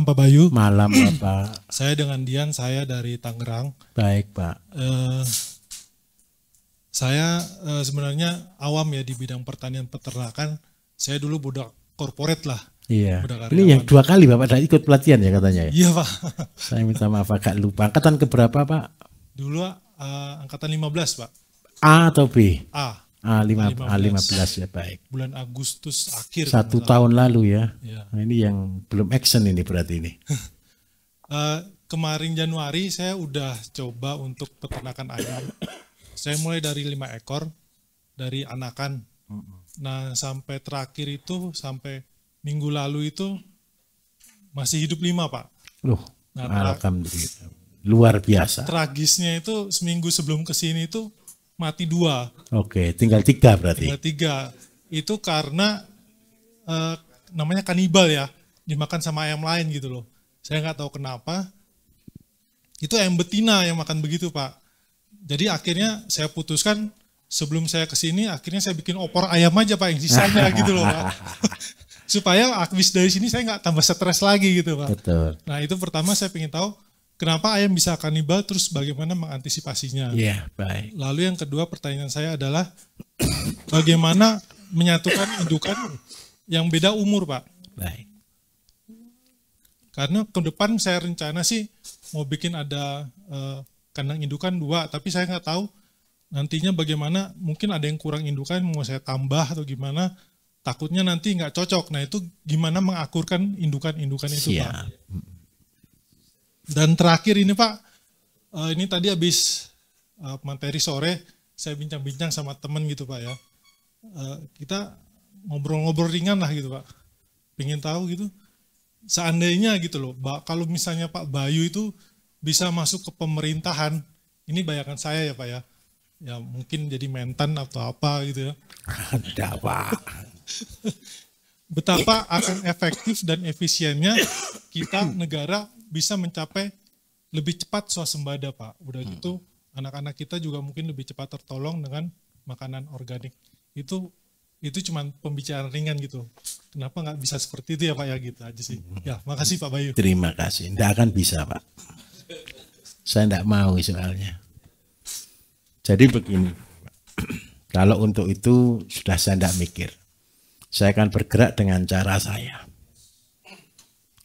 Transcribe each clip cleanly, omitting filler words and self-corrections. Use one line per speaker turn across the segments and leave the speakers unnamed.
Pak Bayu.
Malam Bapak.
Saya dengan Dian, saya dari Tangerang.
Baik Pak.
Saya sebenarnya awam ya di bidang pertanian peternakan. Saya dulu budak korporat lah.
Iya.
Budak
Ini yang 2 kali Bapak sudah ikut pelatihan ya katanya ya?
Iya Pak.
Saya minta maaf agak lupa. Angkatan keberapa Pak?
Dulu angkatan 15 Pak.
A atau B?
A.
A15 ya, baik.
Bulan Agustus akhir.
1 tahun lalu ya.
Ya.
Nah, ini yang belum action ini berarti ini.
Kemarin Januari saya udah coba untuk peternakan ayam. Saya mulai dari 5 ekor dari anakan. Nah sampai terakhir itu sampai minggu lalu itu masih hidup 5 Pak.
Loh,
Nah,
alhamdulillah. Luar biasa.
Tragisnya itu seminggu sebelum kesini itu mati 2.
Oke, tinggal 3 berarti.
Tinggal 3. Itu karena namanya kanibal ya, dimakan sama ayam lain gitu loh. Saya nggak tahu kenapa. Itu ayam betina yang makan begitu Pak. Jadi akhirnya saya putuskan sebelum saya kesini, akhirnya saya bikin opor ayam aja Pak yang sisanya gitu loh Pak. Supaya habis dari sini saya nggak tambah stres lagi gitu Pak.
Betul.
Nah itu pertama saya ingin tahu kenapa ayam bisa kanibal, terus bagaimana mengantisipasinya.
Iya, baik.
Lalu yang kedua pertanyaan saya adalah bagaimana menyatukan indukan yang beda umur Pak.
Baik.
Karena ke depan saya rencana sih mau bikin ada kandang indukan 2, tapi saya nggak tahu nantinya bagaimana, mungkin ada yang kurang indukan mau saya tambah atau gimana, takutnya nanti nggak cocok. Nah itu gimana mengakurkan indukan-indukan itu
Siap.
Pak. Dan terakhir ini Pak, ini tadi habis materi sore saya bincang-bincang sama teman gitu Pak ya. Kita ngobrol-ngobrol ringan lah gitu Pak. Pengen tahu gitu, seandainya gitu loh, kalau misalnya Pak Bayu itu bisa masuk ke pemerintahan, ini bayangan saya ya Pak ya. Ya mungkin jadi mentan atau apa gitu ya.
Ada Pak.
Betapa akan efektif dan efisiennya kita negara bisa mencapai lebih cepat swasembada Pak. Udah gitu anak-anak kita juga mungkin lebih cepat tertolong dengan makanan organik. Itu cuma pembicaraan ringan gitu. Kenapa nggak bisa seperti itu ya Pak ya, gitu aja sih. Ya makasih Pak Bayu.
Terima kasih. Tidak akan bisa Pak. Saya tidak mau soalnya. Jadi begini, kalau untuk itu sudah saya tidak mikir. Saya akan bergerak dengan cara saya.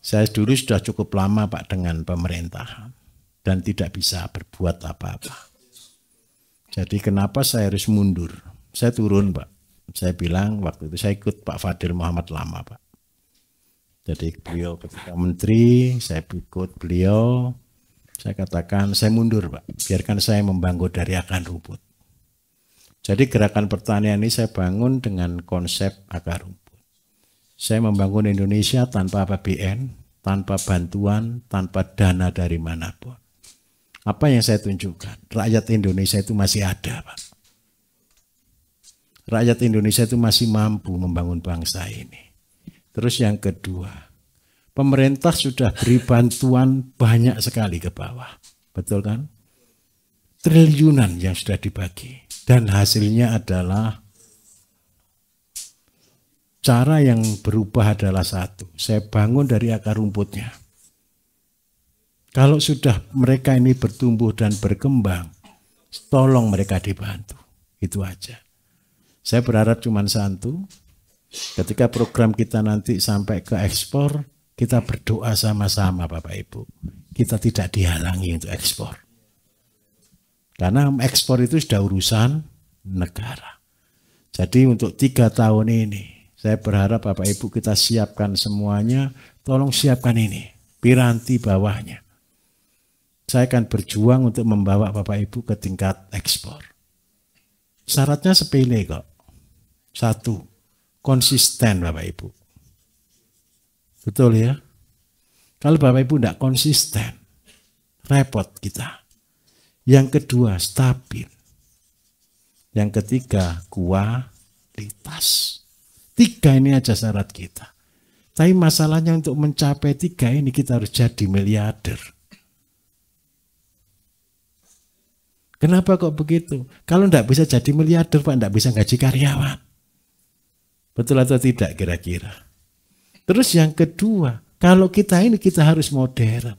Saya dulu sudah cukup lama Pak dengan pemerintahan dan tidak bisa berbuat apa-apa. Jadi kenapa saya harus mundur? Saya turun Pak. Saya bilang waktu itu saya ikut Pak Fadil Muhammad lama Pak. Jadi beliau ketika menteri, saya ikut beliau. Saya katakan saya mundur Pak. Biarkan saya membangun dari akar rumput. Jadi gerakan pertanian ini saya bangun dengan konsep akar rumput. Saya membangun Indonesia tanpa APBN, tanpa bantuan, tanpa dana dari manapun. Apa yang saya tunjukkan? Rakyat Indonesia itu masih ada Pak. Rakyat Indonesia itu masih mampu membangun bangsa ini. Terus yang kedua, pemerintah sudah beri bantuan banyak sekali ke bawah. Betul kan? Triliunan yang sudah dibagi. Dan hasilnya adalah cara yang berubah adalah satu. Saya bangun dari akar rumputnya. Kalau sudah mereka ini bertumbuh dan berkembang, tolong mereka dibantu. Itu aja. Saya berharap cuma satu, ketika program kita nanti sampai ke ekspor, kita berdoa sama-sama Bapak Ibu. Kita tidak dihalangi untuk ekspor. Karena ekspor itu sudah urusan negara. Jadi untuk 3 tahun ini, saya berharap Bapak Ibu kita siapkan semuanya, tolong siapkan ini, piranti bawahnya. Saya akan berjuang untuk membawa Bapak Ibu ke tingkat ekspor. Syaratnya sepele kok. 1, konsisten Bapak Ibu. Betul ya? Kalau Bapak Ibu tidak konsisten, repot kita. Yang kedua, stabil. Yang ketiga, kualitas. 3 ini aja syarat kita. Tapi masalahnya untuk mencapai 3 ini kita harus jadi miliarder. Kenapa kok begitu? Kalau tidak bisa jadi miliarder, Pak, tidak bisa gaji karyawan. Betul atau tidak kira-kira? Terus yang kedua, Kalau kita harus modern.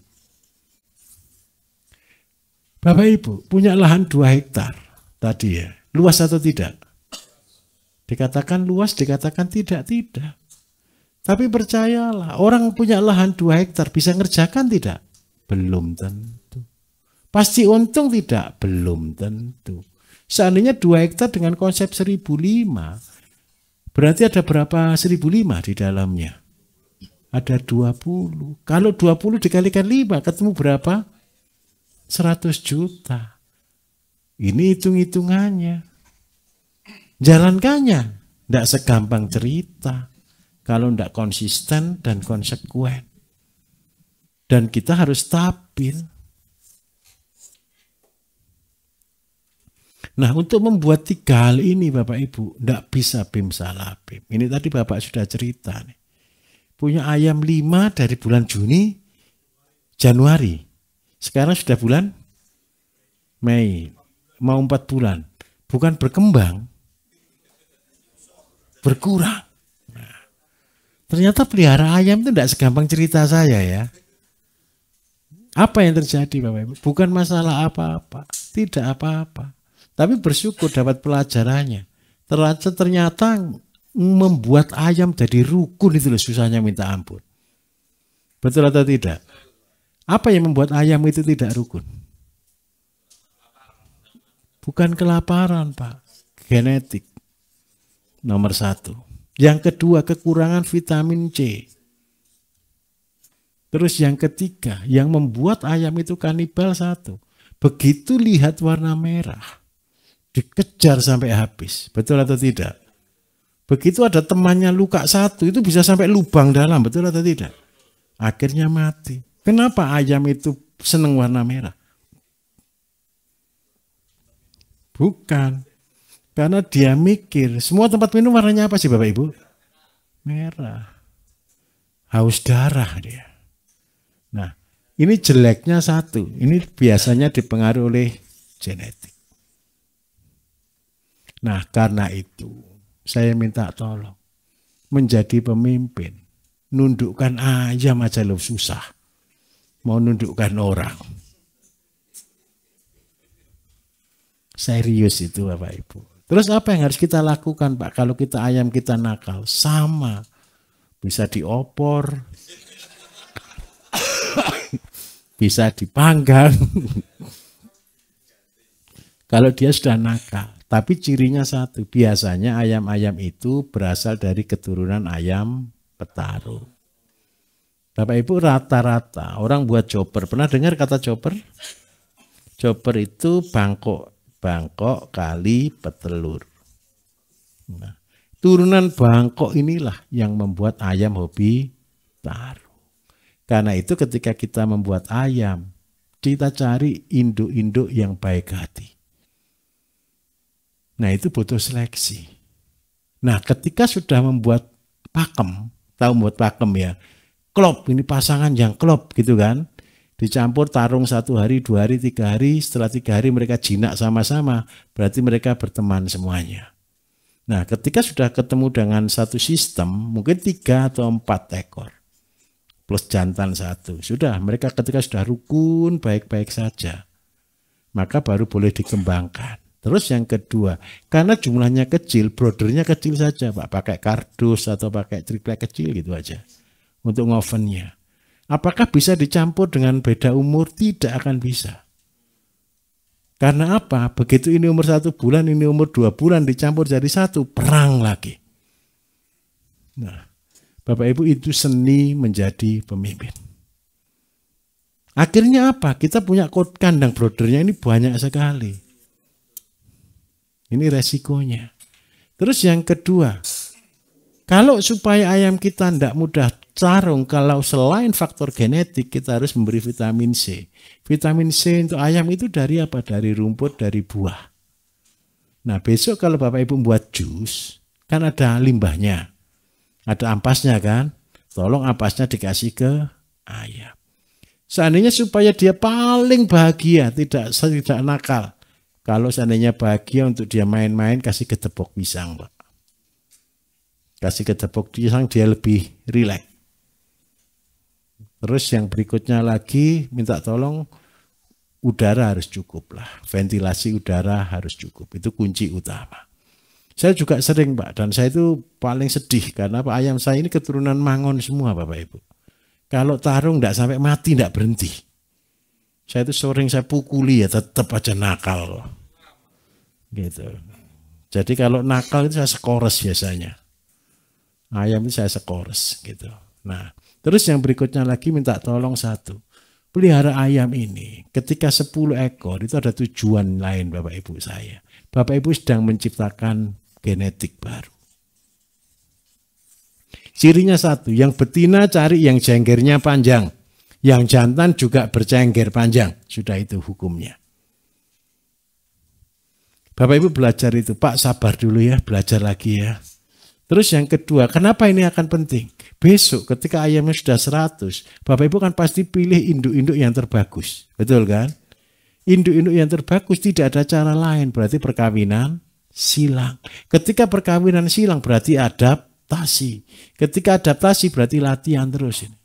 Bapak Ibu punya lahan 2 hektar tadi ya. Luas atau tidak? Dikatakan luas, dikatakan tidak. Tapi percayalah, orang punya lahan 2 hektar bisa ngerjakan tidak? Belum tentu. Pasti untung tidak? Belum tentu. Seandainya 2 hektar dengan konsep 1.005, berarti ada berapa 1.005 di dalamnya? Ada 20. Kalau 20 dikalikan 5, ketemu berapa? 100 juta. Ini hitung-hitungannya. Jalankannya tidak segampang cerita kalau tidak konsisten dan konsekuen. Dan kita harus stabil. Nah, untuk membuat 3 hal ini Bapak Ibu tidak bisa bim salah bim. Ini tadi Bapak sudah cerita nih. Punya ayam 5 dari bulan Juni, Januari. Sekarang sudah bulan Mei, mau 4 bulan. Bukan berkembang, berkurang. Nah, ternyata pelihara ayam itu tidak segampang cerita saya ya. Apa yang terjadi Bapak Ibu? Bukan masalah apa-apa, tidak apa-apa. Tapi bersyukur dapat pelajarannya. Ternyata membuat ayam jadi rukun itu loh susahnya minta ampun. Betul atau tidak? Apa yang membuat ayam itu tidak rukun? Bukan kelaparan Pak, genetik nomor 1. Yang kedua kekurangan vitamin C. Terus yang ketiga yang membuat ayam itu kanibal 1. Begitu lihat warna merah dikejar sampai habis. Betul atau tidak? Begitu ada temannya luka 1 itu bisa sampai lubang dalam. Betul atau tidak? Akhirnya mati. Kenapa ayam itu senang warna merah? Bukan. Karena dia mikir, semua tempat minum warnanya apa sih Bapak Ibu? Merah. Haus darah dia. Nah, ini jeleknya 1. Ini biasanya dipengaruhi oleh genetik. Nah, karena itu saya minta tolong. Menjadi pemimpin. Nundukkan ayam aja loh susah. Mau nundukkan orang. Serius itu Bapak Ibu. Terus apa yang harus kita lakukan Pak? Kalau kita ayam kita nakal. Sama. Bisa diopor. Bisa dipanggang. Kalau dia sudah nakal. Tapi cirinya 1. Biasanya ayam-ayam itu berasal dari keturunan ayam petarung. Bapak Ibu rata-rata orang buat chopper. Pernah dengar kata chopper? Chopper itu bangkok kali petelur. Nah, turunan bangkok inilah yang membuat ayam hobi taruh. Karena itu ketika kita membuat ayam, kita cari induk-induk yang baik hati. Nah itu butuh seleksi. Nah ketika sudah membuat pakem, tahu membuat pakem ya, klop, ini pasangan yang klop gitu kan. Dicampur tarung 1 hari, 2 hari, 3 hari. Setelah 3 hari mereka jinak sama-sama. Berarti mereka berteman semuanya. Nah ketika sudah ketemu dengan satu sistem. Mungkin 3 atau 4 ekor. Plus jantan 1. Sudah mereka ketika sudah rukun baik-baik saja. Maka baru boleh dikembangkan. Terus yang kedua. Karena jumlahnya kecil. Brodernya kecil saja Pak. Pakai kardus atau pakai triplek kecil gitu aja. Untuk ngovennya. Apakah bisa dicampur dengan beda umur? Tidak akan bisa. Karena apa? Begitu ini umur 1 bulan, ini umur 2 bulan dicampur jadi 1, perang lagi. Nah, Bapak Ibu itu seni menjadi pemimpin. Akhirnya apa? Kita punya kandang brodernya ini banyak sekali. Ini resikonya. Terus yang kedua, kalau supaya ayam kita tidak mudah tarung, kalau selain faktor genetik kita harus memberi vitamin C. Vitamin C untuk ayam itu dari apa? Dari rumput, dari buah. Nah besok kalau Bapak Ibu buat jus, kan ada limbahnya. Ada ampasnya kan? Tolong ampasnya dikasih ke ayam. Seandainya supaya dia paling bahagia, tidak nakal. Kalau seandainya bahagia untuk dia main-main, kasih ketepok pisang Pak. Kasih ketepok pisang dia lebih rileks. Terus yang berikutnya lagi minta tolong udara harus cukup lah. Ventilasi udara harus cukup. Itu kunci utama. Saya juga sering Pak, dan saya itu paling sedih karena Pak ayam saya ini keturunan Mangon semua Bapak Ibu. Kalau tarung enggak sampai mati enggak berhenti. Saya itu sering saya pukuli ya tetap aja nakal. Gitu. Jadi kalau nakal itu saya skores biasanya. Ayam itu saya skores gitu. Nah, terus yang berikutnya lagi minta tolong satu. Pelihara ayam ini ketika 10 ekor itu ada tujuan lain Bapak Ibu saya. Bapak Ibu sedang menciptakan genetik baru. Cirinya satu, yang betina cari yang jenggernya panjang. Yang jantan juga bercengger panjang. Sudah itu hukumnya. Bapak Ibu belajar itu, Pak sabar dulu ya, belajar lagi ya. Terus yang kedua, kenapa ini akan penting? Besok ketika ayamnya sudah 100, Bapak Ibu kan pasti pilih induk-induk yang terbagus. Betul kan? Induk-induk yang terbagus tidak ada cara lain, berarti perkawinan silang. Ketika perkawinan silang berarti adaptasi. Ketika adaptasi berarti latihan terus ini.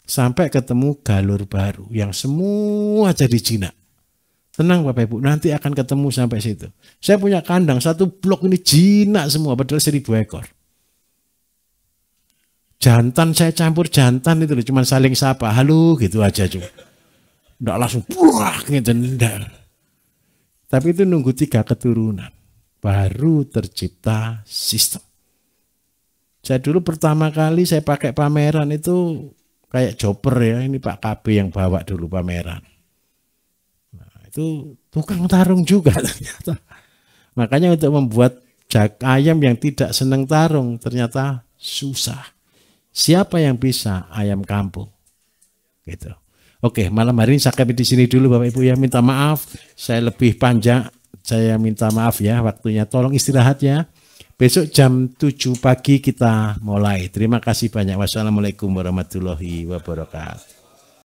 Sampai ketemu galur baru yang semua jadi jinak. Tenang Bapak Ibu, nanti akan ketemu sampai situ. Saya punya kandang, satu blok ini jinak semua, padahal 1000 ekor. Jantan saya campur jantan itu cuma saling sapa, halo gitu aja cuma. Enggak langsung buah gitu, enggak. Tapi itu nunggu 3 keturunan, baru tercipta sistem. Saya dulu pertama kali saya pakai pameran itu kayak joper ya, ini Pak KB yang bawa dulu pameran. Itu tukang tarung juga ternyata. Makanya untuk membuat ayam yang tidak senang tarung ternyata susah. Siapa yang bisa? Ayam kampung. Gitu. Oke, malam hari ini saya sampai di sini dulu Bapak Ibu ya. Minta maaf, saya lebih panjang. Saya minta maaf ya waktunya. Tolong istirahat ya. Besok jam 7 pagi kita mulai. Terima kasih banyak. Wassalamualaikum warahmatullahi wabarakatuh.